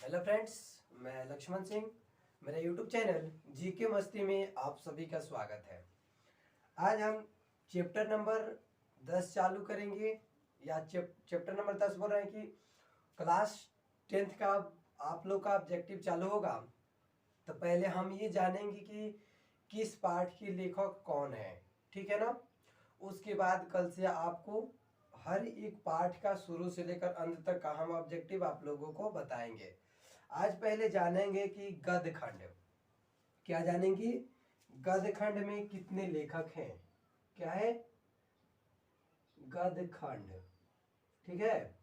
Hello friends, मैं लक्ष्मण सिंह। मेरे YouTube channel GK मस्ती में आप सभी का स्वागत है। आज हम चैप्टर नंबर 10 चालू करेंगे या चैप्टर नंबर 10 बोल रहे हैं कि क्लास 10th का आप लोग का ऑब्जेक्टिव चालू होगा। तो पहले हम ये जानेंगे कि किस पाठ के लेखक कौन है, ठीक है ना। उसके बाद कल से आपको हर एक पाठ का शुरू से लेकर अंत तक का हम ऑब्जेक्टिव आप लोगों को बताएंगे। आज पहले जानेंगे कि गद्य खंड क्या जानेंगे। गद्य खंड में कितने लेखक हैं, क्या है गद्य खंड, ठीक है।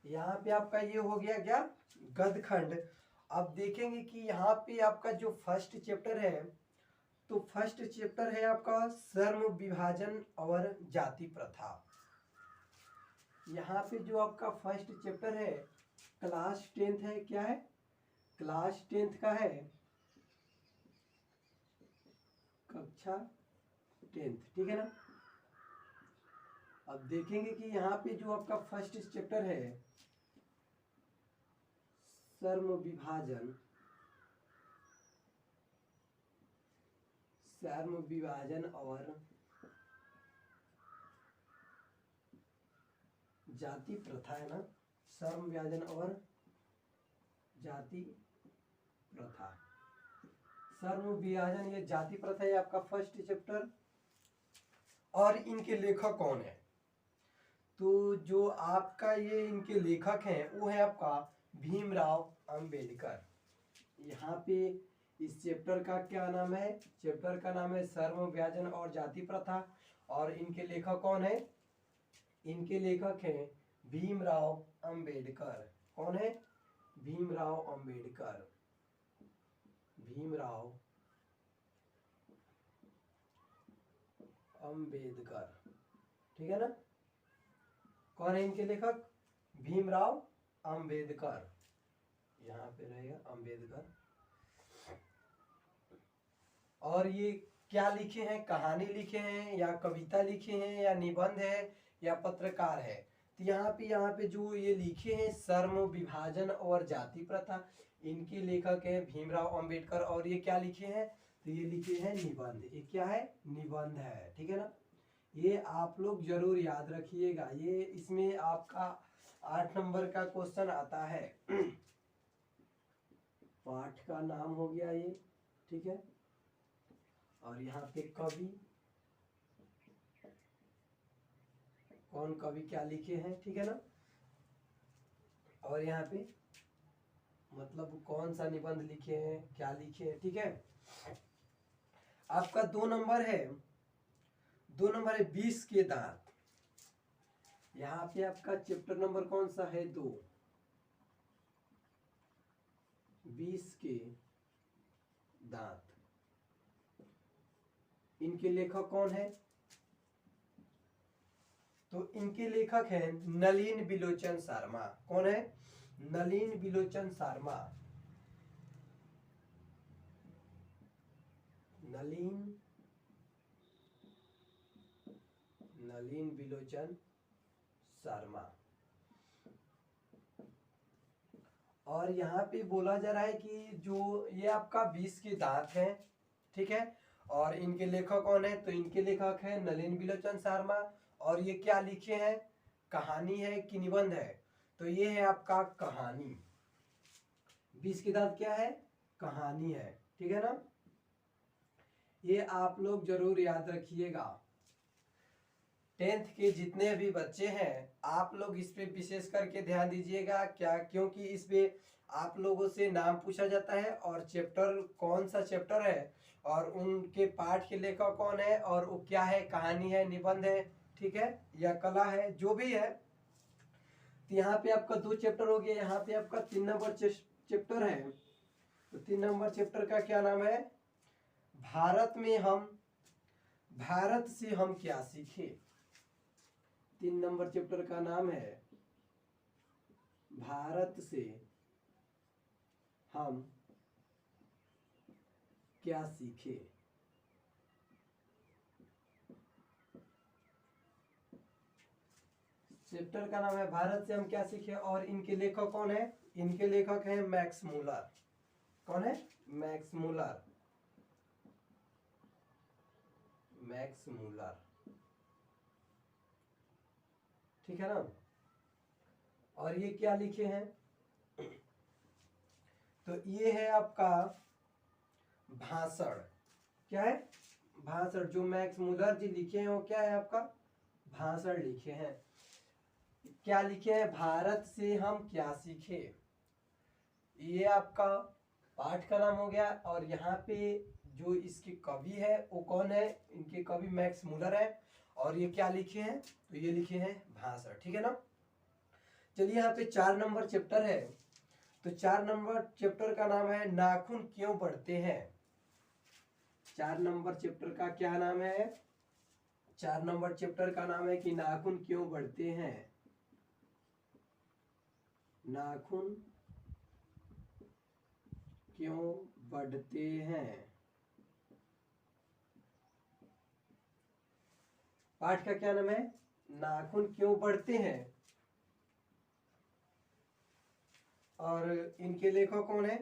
यहाँ पे आपका ये हो गया क्या गद्य खंड। अब देखेंगे कि यहाँ पे आपका जो फर्स्ट चैप्टर है, तो फर्स्ट चैप्टर है आपका श्रम विभाजन और जाति प्रथा। यहाँ पे जो आपका फर्स्ट चैप्टर है क्लास 10th है, क्या है क्लास 10th का है, कक्षा 10th, ठीक है ना। अब देखेंगे कि यहाँ पे जो आपका फर्स्ट चैप्टर है श्रम विभाजन, श्रम विभाजन और जाति प्रथा है ना, श्रम विभाजन और जाति प्रथा। श्रम विभाजन ये जाति प्रथा है आपका फर्स्ट चैप्टर। और इनके लेखक कौन है, तो जो आपका ये इनके लेखक हैं वो है आपका भीमराव अंबेडकर। यहाँ पे इस चैप्टर का क्या नाम है, चैप्टर का नाम है श्रम विभाजन और जाति प्रथा। और इनके लेखक कौन है, इनके लेखक हैं भीमराव अंबेडकर। कौन है, भीमराव अंबेडकर, भीमराव अंबेडकर, ठीक है ना। कौन है इनके लेखक, भीमराव अंबेडकर, यहाँ पे रहेगा अंबेडकर। और ये क्या लिखे हैं, कहानी लिखे हैं या कविता लिखे हैं या निबंध है या पत्रकार है। तो यहाँ पे जो ये लिखे हैं श्रम विभाजन और जाति प्रथा, इनके लेखक है भीमराव अंबेडकर। और ये क्या लिखे हैं, तो ये लिखे हैं निबंध। ये क्या है, निबंध है, ठीक है ना। ये आप लोग जरूर याद रखिएगा, ये इसमें आपका 8 नंबर का क्वेश्चन आता है। पाठ का नाम हो गया ये, ठीक है। और यहाँ पे कवि, कौन कवि क्या लिखे हैं, ठीक है ना। और यहाँ पे मतलब कौन सा निबंध लिखे हैं, क्या लिखे हैं, ठीक है। आपका 2 नंबर है, 2 नंबर है 20 के दांत। यहाँ पे आपका चैप्टर नंबर कौन सा है, 2, 20 के दांत। इनके लेखक कौन है, तो इनके लेखक हैं नलिन बिलोचन शर्मा। कौन है, नलिन बिलोचन शर्मा, नलिन बिलोचन शर्मा। और यहाँ पे बोला जा रहा है कि जो ये आपका 20 के दांत हैं, ठीक है। और इनके लेखक कौन है, तो इनके लेखक है नलिन बिलोचन शर्मा। और ये क्या लिखे हैं, कहानी है कि निबंध है, तो ये है आपका कहानी। 20 के दांत क्या है, कहानी है, ठीक है ना। ये आप लोग जरूर याद रखिएगा। 10th के जितने भी बच्चे हैं आप लोग इस पे विशेष करके ध्यान दीजिएगा, क्या, क्योंकि इस पे आप लोगों से नाम पूछा जाता है और चैप्टर कौन सा चैप्टर है और उनके पाठ के लेखक कौन है और वो क्या है, कहानी है, निबंध है, ठीक है, या कला है, जो भी है। तो यहाँ पे आपका 2 चैप्टर हो गया। यहाँ पे आपका 3 नंबर चैप्टर है, तो 3 नंबर चैप्टर का क्या नाम है, भारत से हम क्या सीखे। 3 नंबर चैप्टर का नाम है भारत से हम क्या सीखे। चैप्टर का नाम है भारत से हम क्या सीखे, और इनके लेखक कौन है, इनके लेखक हैं मैक्स मूलर। कौन है, मैक्स मूलर, मैक्स मूलर, ठीक है ना। और ये क्या लिखे हैं, तो ये है आपका भाषण। क्या है, भाषण। जो मैक्स मूलर जी लिखे हैं वो क्या है आपका भाषण लिखे हैं। क्या लिखे हैं, भारत से हम क्या सीखे, ये आपका पाठ का नाम हो गया। और यहाँ पे जो इसके कवि है वो कौन है, इनके कवि मैक्स मूलर है। और ये क्या लिखे हैं, तो ये लिखे हैं भाषण, ठीक है ना। चलिए यहाँ पे 4 नंबर चैप्टर है, तो 4 नंबर चैप्टर का नाम है नाखून क्यों बढ़ते हैं। 4 नंबर चैप्टर का क्या नाम है, 4 नंबर चैप्टर का नाम है कि नाखून क्यों बढ़ते हैं। नाखून क्यों बढ़ते हैं। पाठ का क्या नाम है, नाखून क्यों बढ़ते हैं। और इनके लेखक कौन है,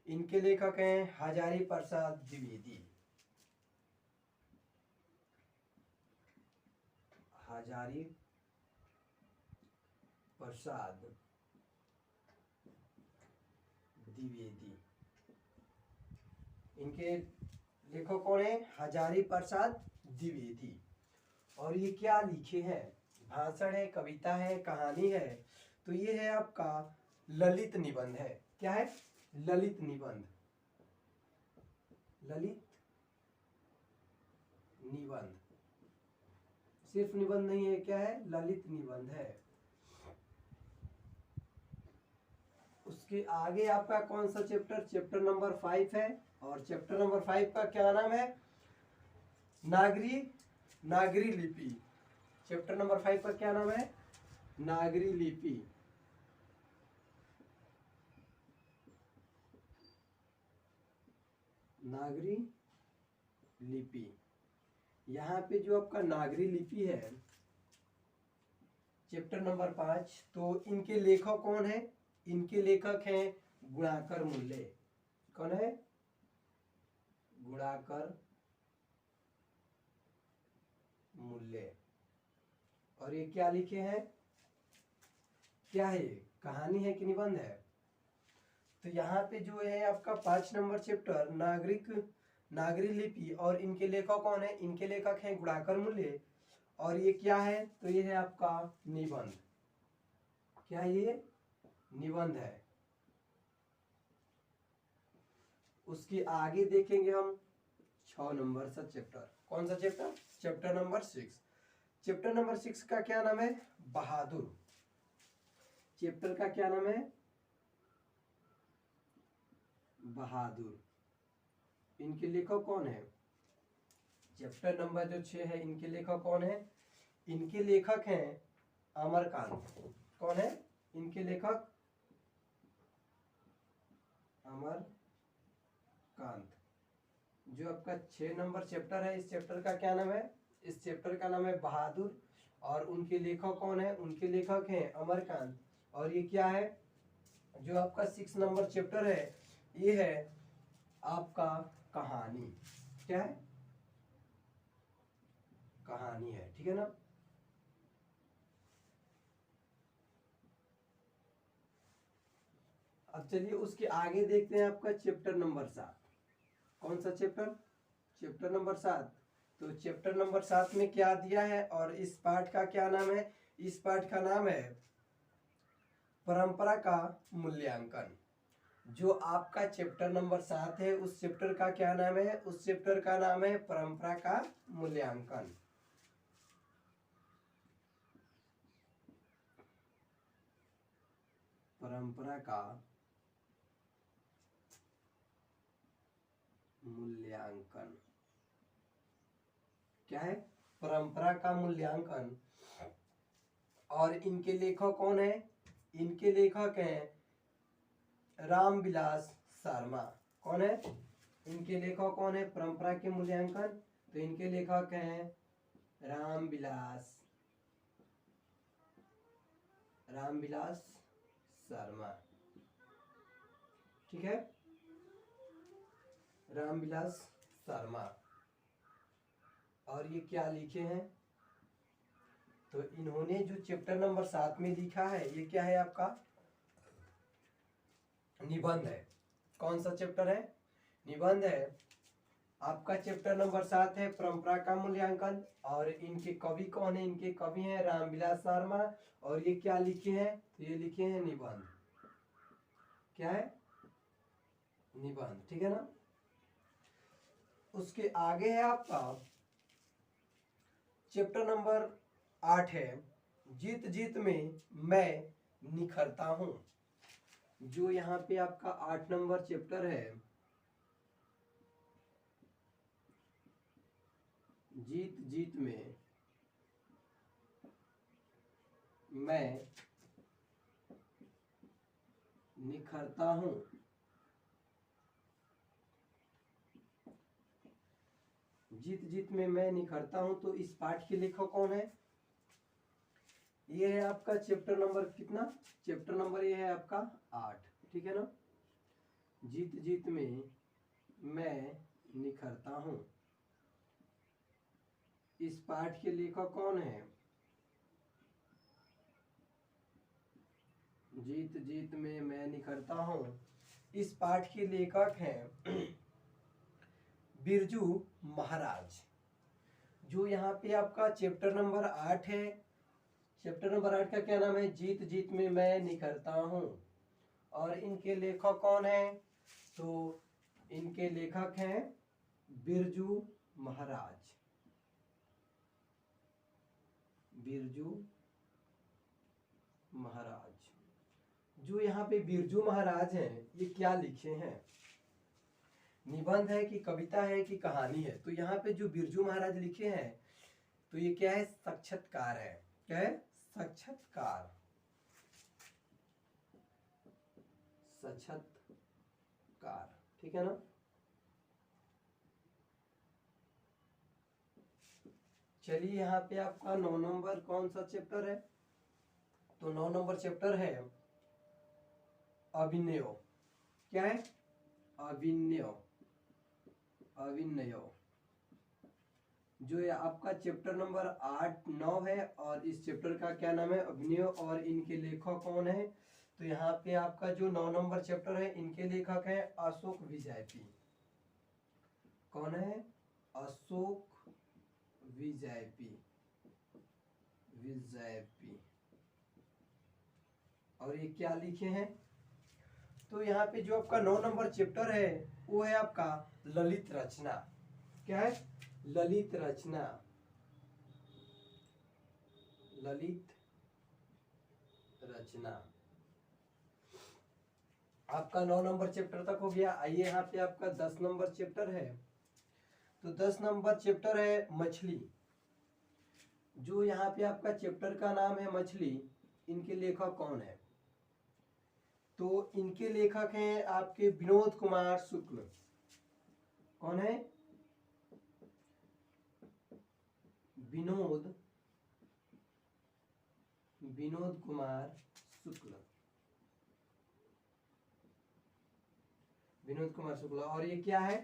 इनके लेखक हैं हजारी प्रसाद द्विवेदी। हजारी प्रसाद द्विवेदी, इनके लेखक कौन है, हजारी प्रसाद द्विवेदी। और ये क्या लिखे हैं, भाषण है, कविता है, कहानी है। तो ये है आपका ललित निबंध है। क्या है, ललित निबंध, ललित निबंध। सिर्फ निबंध नहीं है, क्या है, ललित निबंध है। उसके आगे आपका कौन सा चैप्टर, चैप्टर नंबर 5 है। और चैप्टर नंबर 5 का क्या नाम है, नागरी लिपि। चैप्टर नंबर 5 का क्या नाम है, नागरी लिपि। नागरी लिपि। यहाँ पे जो आपका नागरी लिपि है चैप्टर नंबर 5, तो इनके लेखक कौन है, इनके लेखक हैं गुणाकर मूल्य। कौन है, गुणाकर मूल्य। और ये क्या लिखे हैं, क्या है, कहानी है कि निबंध है। तो यहाँ पे जो है आपका 5 नंबर चैप्टर नागरी लिपि, और इनके लेखक कौन है, इनके लेखक हैं गुणाकर मूल्य। और ये क्या है, तो ये है आपका निबंध। क्या ये निबंध है। उसके आगे देखेंगे हम 6 नंबर सा चैप्टर। कौन सा chapter, chapter number 6। Chapter number 6 का क्या नाम है, बहादुर। चैप्टर का क्या नाम है, बहादुर। इनके लेखक कौन है, चैप्टर नंबर जो 6 है, इनके लेखक कौन है, इनके लेखक हैं अमरकांत। कौन है, इनके लेखक अमरकांत। जो आपका 6 नंबर चैप्टर है, इस चैप्टर का क्या नाम है, इस चैप्टर का नाम है बहादुर। और उनके लेखक कौन है, उनके लेखक हैं अमरकांत। और ये क्या है, जो आपका 6 नंबर चैप्टर है, ये है आपका कहानी। क्या है, कहानी है, ठीक है ना। अब चलिए उसके आगे देखते हैं आपका चैप्टर नंबर 7। कौन सा चैप्टर, चैप्टर नंबर 7। तो चैप्टर नंबर 7 में क्या दिया है, और इस पाठ का क्या नाम है, इस पाठ का नाम है परंपरा का मूल्यांकन। जो आपका चैप्टर नंबर 7 है, उस चैप्टर का क्या नाम है, उस चैप्टर का नाम है परंपरा का मूल्यांकन। परंपरा का मूल्यांकन। क्या है, परंपरा का मूल्यांकन। और इनके लेखक कौन है, इनके लेखक हैं रामविलास शर्मा। कौन है, इनके लेखक कौन है, परंपरा के मूल्यांकन। तो इनके लेखक हैं रामविलास रामविलास शर्मा, ठीक है, रामविलास शर्मा। और ये क्या लिखे हैं, तो इन्होंने जो चैप्टर नंबर 7 में लिखा है ये क्या है आपका, निबंध है। कौन सा चैप्टर है, निबंध है। आपका चैप्टर नंबर 7 है परंपरा का मूल्यांकन। और इनके कवि कौन है, इनके कवि हैं रामविलास शर्मा। और ये क्या लिखे हैं, तो ये लिखे हैं निबंध। क्या है, निबंध, ठीक है ना। उसके आगे है आपका चैप्टर नंबर 8 है जीत जीत में मैं निखरता हूं। जो यहाँ पे आपका 8 नंबर चैप्टर है, जीत जीत में मैं निखरता हूं। जीत जीत में मैं निखरता हूं, तो इस पाठ के लेखक कौन है, ये है आपका चैप्टर नंबर कितना, चैप्टर नंबर ये है आपका 8, ठीक है ना। जीत जीत में मैं निखरता हूं, इस पाठ के लेखक कौन है, जीत जीत में मैं निखरता हूं, इस पाठ के लेखक हैं बिरजू महाराज। जो यहाँ पे आपका चैप्टर नंबर 8 है, चैप्टर नंबर 8 का क्या नाम है, जीत जीत में मैं निखरता हूं। और इनके लेखक कौन है, तो इनके लेखक हैं बिरजू महाराज, बिरजू महाराज। जो यहाँ पे बिरजू महाराज हैं ये क्या लिखे हैं, निबंध है कि कविता है कि कहानी है। तो यहाँ पे जो बिरजू महाराज लिखे हैं तो ये क्या है, साक्षात्कार है। क्या है, साक्षात्कार, साक्षात्कार, ठीक है ना। चलिए यहाँ पे आपका 9 नंबर कौन सा चैप्टर है, तो 9 नंबर चैप्टर है अभिनय। क्या है, अभिनय, अभिनय। जो ये आपका चैप्टर नंबर 8 9 है और इस चैप्टर का क्या नाम है, अभिनय। और इनके लेखक कौन है, तो यहाँ पे आपका जो 9 नंबर चैप्टर है इनके लेखक हैं अशोक विजयपी। कौन है, अशोक विजयपी, विजयपी। और ये क्या लिखे हैं, तो यहाँ पे जो आपका 9 नंबर चैप्टर है वो है आपका ललित रचना। क्या है, ललित रचना, ललित रचना। आपका 9 नंबर चैप्टर तक हो गया। आइए यहाँ पे आपका 10 नंबर चैप्टर है, तो 10 नंबर चैप्टर है मछली। जो यहाँ पे आपका चैप्टर का नाम है मछली, इनके लेखक कौन है, तो इनके लेखक हैं आपके विनोद कुमार शुक्ल। कौन है, विनोद, विनोद कुमार शुक्ल, विनोद कुमार शुक्ला। और ये क्या है,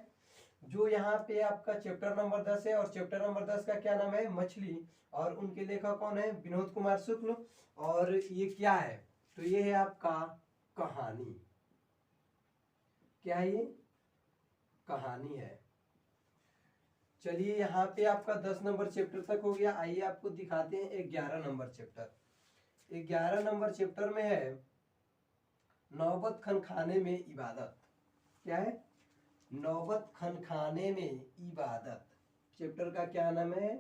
जो यहाँ पे आपका चैप्टर नंबर 10 है और चैप्टर नंबर 10 का क्या नाम है, मछली। और उनके लेखक कौन है, विनोद कुमार शुक्ल। और ये क्या है, तो ये है आपका कहानी। क्या है ये, कहानी है। चलिए यहाँ पे आपका 10 नंबर चैप्टर तक हो गया। आइए आपको दिखाते हैं 11 नंबर चैप्टर। 11 नंबर चैप्टर में है नौबत खनखाने में इबादत। क्या है, नौबत खनखाने में इबादत। चैप्टर का क्या नाम है,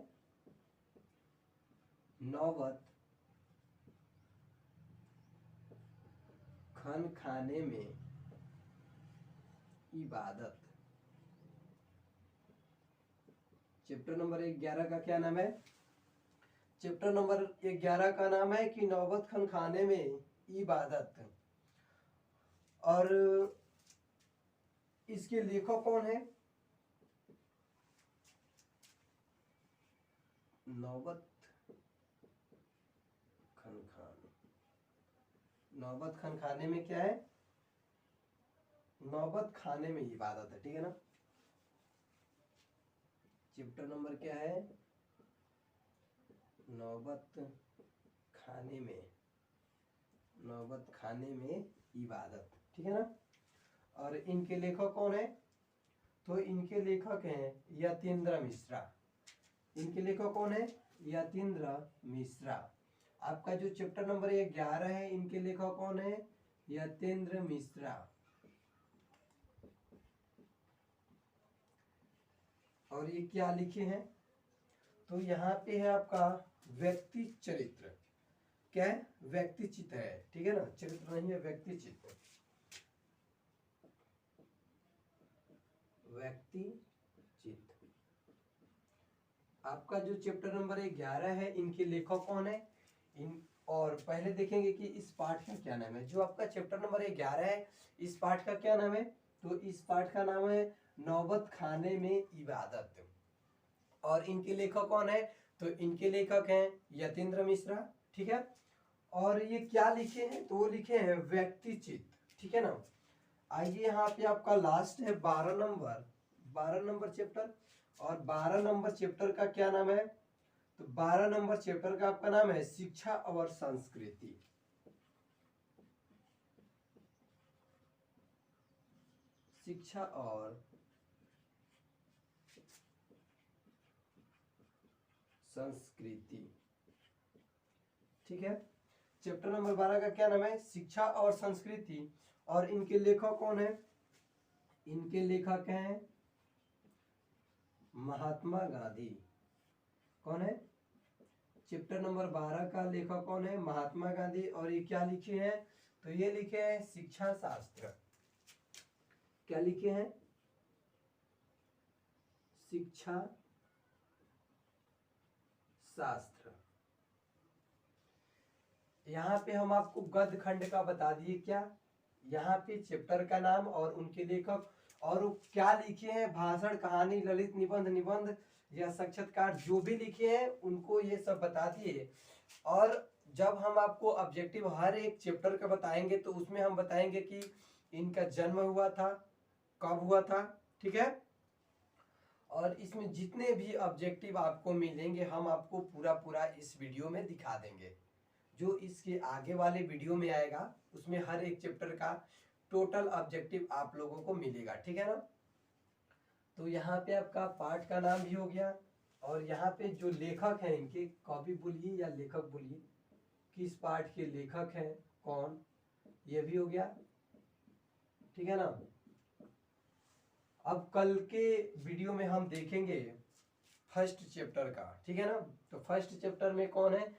नौबत खनखाने में इबादत। चैप्टर नंबर 11 का क्या नाम है, चैप्टर नंबर 11 का नाम है कि नौबत खनखाने में इबादत। और इसके लेखक कौन है, नौबत खनखाने, नौबत खाने में क्या है, नौबत खाने में इबादत है, ठीक है ना। चैप्टर नंबर क्या है, नौबत खाने में, नौबत खाने में इबादत, ठीक है ना। और इनके लेखक कौन है, तो इनके लेखक हैं यतीन्द्र मिश्रा। इनके लेखक कौन है, यतीन्द्र मिश्रा। आपका जो चैप्टर नंबर 11 है, इनके लेखक कौन है, यतीन्द्र मिश्रा। और ये क्या लिखे हैं, तो यहाँ पे है आपका व्यक्ति चरित्र। क्या है, व्यक्ति चित्र है, ठीक है ना, चरित्र नहीं है, व्यक्ति चित्र, व्यक्ति चित्र। आपका जो चैप्टर नंबर 11 है, इनके लेखक कौन है, इन और पहले देखेंगे कि इस पाठ का क्या नाम है। जो आपका चैप्टर नंबर 11 है, इस पाठ का क्या नाम है, तो इस पाठ का नाम है नौबत खाने में इबादत। और इनके लेखक कौन है, तो इनके लेखक हैं यतीन्द्र मिश्रा, ठीक है। और ये क्या लिखे हैं, तो वो लिखे हैं व्यक्ति चित्र, ठीक है ना। आइए यहाँ पे आपका लास्ट है 12 नंबर चैप्टर। और 12 नंबर चैप्टर का क्या नाम है, तो 12 नंबर चैप्टर का आपका नाम है शिक्षा और संस्कृति। शिक्षा और संस्कृति, ठीक है। चैप्टर नंबर 12 का क्या नाम है, शिक्षा और संस्कृति। और इनके लेखक कौन है, इनके लेखक हैं महात्मा गांधी। कौन है, चैप्टर नंबर 12 का लेखक कौन है, महात्मा गांधी। और ये क्या लिखे हैं, तो ये लिखे हैं शिक्षा शास्त्र। क्या लिखे हैं, शिक्षा शास्त्र। यहाँ पे हम आपको गद्य खंड का बता दिए, क्या यहाँ पे चैप्टर का नाम और उनके लेखक, और क्या लिखे हैं, भाषण, कहानी, ललित, निबंध, निबंध या साक्षात्कार, जो भी लिखे हैं उनको ये सब बता दिए। और जब हम आपको ऑब्जेक्टिव हर एक चैप्टर का बताएंगे, तो उसमें हम बताएंगे कि इनका जन्म हुआ था, कब हुआ था, ठीक है। और इसमें जितने भी ऑब्जेक्टिव आपको मिलेंगे, हम आपको पूरा पूरा इस वीडियो में दिखा देंगे। जो इसके आगे वाले वीडियो में आएगा, उसमें हर एक चैप्टर का टोटल ऑब्जेक्टिव आप लोगों को मिलेगा, ठीक है ना। तो यहाँ पे आपका पाठ का नाम भी हो गया। और यहाँ पे जो लेखक हैं, इनके कवि बोलिए या लेखक बोलिए, किस पाठ के लेखक हैं, कौन, ये भी हो गया, ठीक है ना। अब कल के वीडियो में हम देखेंगे फर्स्ट चैप्टर का, ठीक है ना। तो फर्स्ट चैप्टर में कौन है,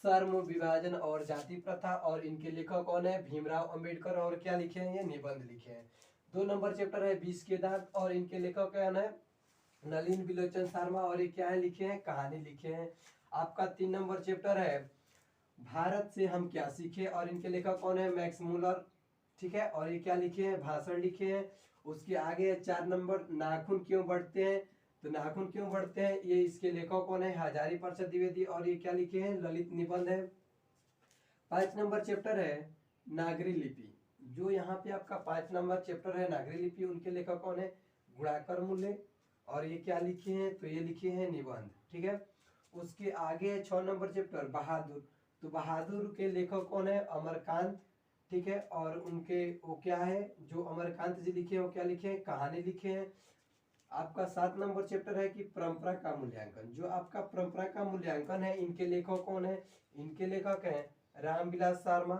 सर्व विभाजन और जाति प्रथा। और इनके लेखक कौन है, भीमराव अंबेडकर। और क्या लिखे हैं, ये निबंध लिखे हैं। 2 नंबर चैप्टर है 20 के दांत। और इनके लेखक कौन है, नलिन बिलोचन शर्मा। और ये क्या है, लिखे हैं, कहानी लिखे हैं। आपका 3 नंबर चैप्टर है भारत से हम क्या सीखे। और इनके लेखक कौन है, मैक्स मूलर, ठीक है। और ये क्या लिखे हैं, भाषण लिखे हैं। उसके आगे 4 नंबर, नाखून क्यों बढ़ते हैं, तो नाखून क्यों बढ़ते हैं, ये इसके लेखक कौन है, हजारी प्रसाद द्विवेदी। और ये क्या लिखे हैं, ललित निबंध है। 5 नंबर चैप्टर है नागरी लिपि। जो यहाँ पे आपका 5 नंबर चैप्टर है नागरी लिपि, उनके लेखक कौन है, गुणाकर मूल्य। और ये क्या लिखे हैं, तो ये लिखे हैं निबंध, ठीक है। उसके आगे है 6 नंबर चैप्टर बहादुर। तो बहादुर के लेखक कौन है, अमरकांत, ठीक है। और उनके वो क्या है, जो अमरकांत जी लिखे हैं, वो क्या लिखे हैं, कहानी लिखे हैं। आपका 7 नंबर चैप्टर है कि परंपरा का मूल्यांकन। जो आपका परंपरा का मूल्यांकन है, इनके लेखक कौन है, इनके लेखक हैं रामविलास शर्मा।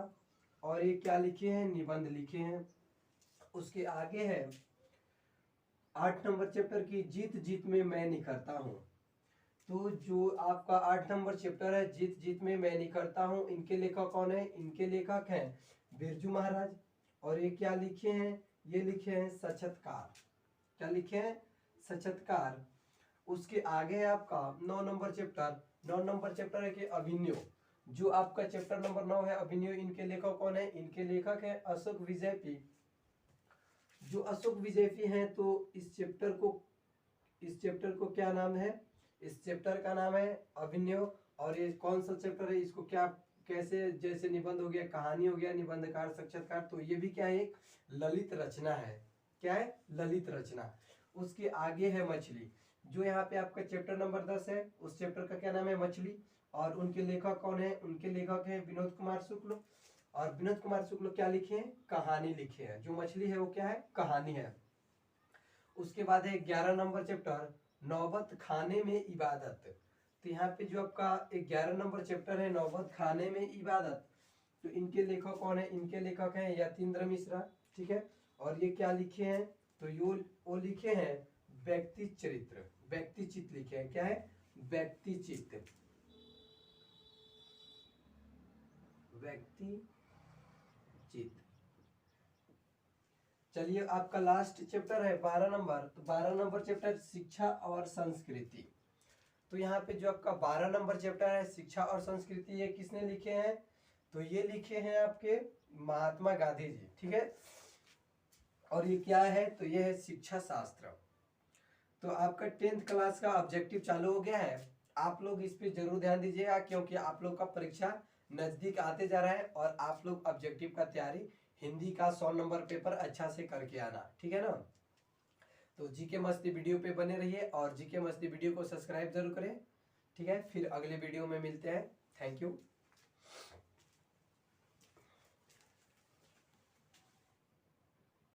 और ये क्या लिखे हैं, निबंध लिखे हैं। उसके आगे है 8 नंबर चैप्टर की जीत जीत में मैं निखरता हूँ। तो जो आपका 8 नंबर चैप्टर है जीत जीत में मैं निखरता हूँ, इनके लेखक कौन है, इनके लेखक हैं बिरजू महाराज। और ये क्या लिखे हैं, ये लिखे हैं साक्षात्कार। क्या लिखे हैं, साक्षात्कार। उसके आगे है आपका 9 नंबर चैप्टर। 9 नंबर चैप्टर है कि अभिनव। जो आपका चैप्टर नंबर 9 है अभिनव, इनके लेखक कौन है, इनके लेखक है अशोक विजयपी। जो अशोक विजयपी हैं, तो इस चैप्टर को क्या नाम है, इस चैप्टर का नाम है अभिनव। और ये कौन सा चैप्टर है, इसको क्या कैसे, जैसे निबंध हो गया, कहानी हो गया, निबंधकार, साक्षात्कार, तो ये भी क्या है, एक ललित रचना है। क्या है, ललित रचना। उसके आगे है मछली, जो यहाँ पे आपका चैप्टर नंबर 10 है, उस चैप्टर का क्या नाम है, मछली। और उनके लेखक कौन है, उनके लेखक है विनोद कुमार शुक्ल। और विनोद कुमार शुक्ल क्या लिखे हैं, कहानी लिखे हैं। जो मछली है वो क्या है, कहानी है। उसके बाद है 11 नंबर चैप्टर, नौबत खाने में इबादत। तो यहाँ पे जो आपका 11 नंबर चैप्टर है, नौबत खाने में इबादत, तो इनके लेखक कौन है, इनके लेखक हैं यतीन्द्र मिश्रा। ठीक है, और ये क्या लिखे हैं, तो यो वो लिखे हैं व्यक्ति चरित्र, व्यक्ति चित्र लिखे हैं। क्या है, व्यक्ति चित्र, व्यक्ति चित्र। चलिए, आपका लास्ट चैप्टर है 12 नंबर, तो 12 नंबर चैप्टर शिक्षा और संस्कृति। तो यहाँ पे जो आपका 12 नंबर चैप्टर है शिक्षा और संस्कृति, ये किसने लिखे हैं, तो ये लिखे हैं आपके महात्मा गांधी जी। ठीक है, और ये क्या है, तो ये है शिक्षा शास्त्र। तो आपका 10th क्लास का ऑब्जेक्टिव चालू हो गया है, आप लोग इस पे जरूर ध्यान दीजिएगा, क्योंकि आप लोग का परीक्षा नजदीक आते जा रहा है, और आप लोग ऑब्जेक्टिव का तैयारी, हिंदी का 100 नंबर पेपर अच्छा से करके आना। ठीक है ना। तो जीके मस्ती वीडियो पे बने रहिए, और जीके मस्ती वीडियो को सब्सक्राइब जरूर करें। ठीक है, फिर अगले वीडियो में मिलते हैं। Thank you.